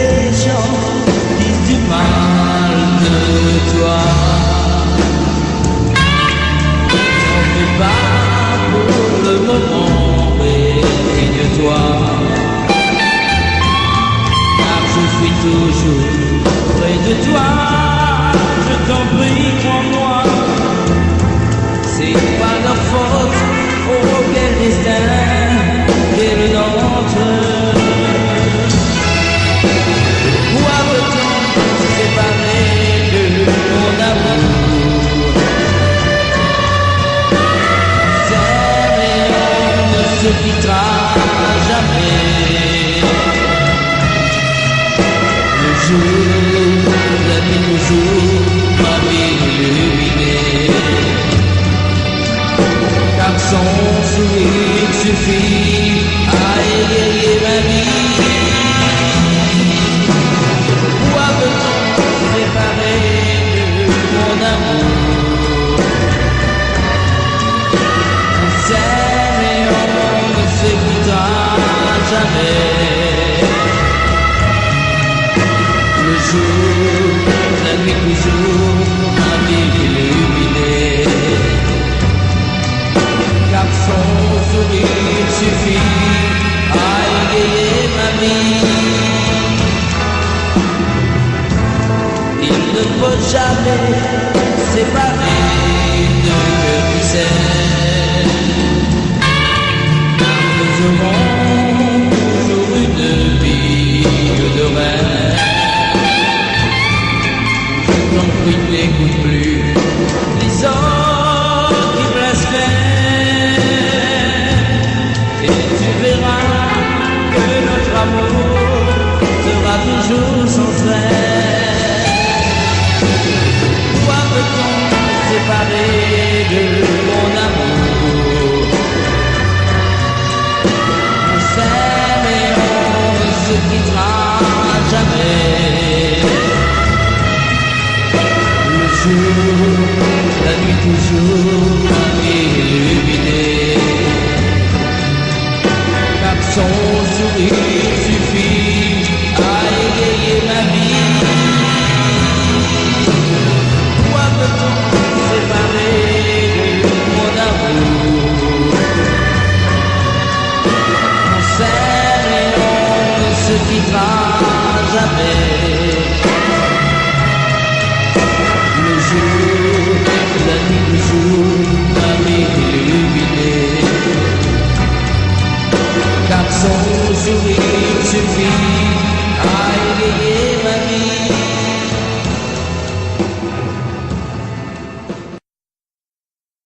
les gens disent du mal de toi. T'en fais pas pour le moment, résigne-toi. Car je suis toujours près de toi. Je t'en prie, crois-moi. C'est pas leur faute, oh quel destin, quel nôtre. Pourquoi veut-on se séparer de mon amour? C'est mais on ne se quittera jamais. Le jour, la nuit toujours, ma vie illuminée. Car son sourire suffit à égayer ma vie. Pourquoi veut-on se séparer de mon amour? On s'aime et on ne se quittera jamais. Le jour, la nuit toujours, ma vie illuminée. Car son sourire suffit à égayer ma vie. Il ne faut jamais séparer deux cœurs qui s'aiment. Car nous aurons toujours une vie de rêve. Je t'en prie, n'écoute plus les hommes qui blasphèment. Et tu verras que notre amour sera toujours sans cesse. Pourquoi veut-on séparer de mon amour? On s'aime et on ne se quittera jamais. Le jour, la nuit toujours, ma vie illuminée. Car son sourire suffit à égayer ma vie. Pourquoi peut-on séparer de mon amour? On s'aime et on ne se quittera jamais. Le jour, la nuit toujours, ma vie illuminée. Car son sourire suffit à égayer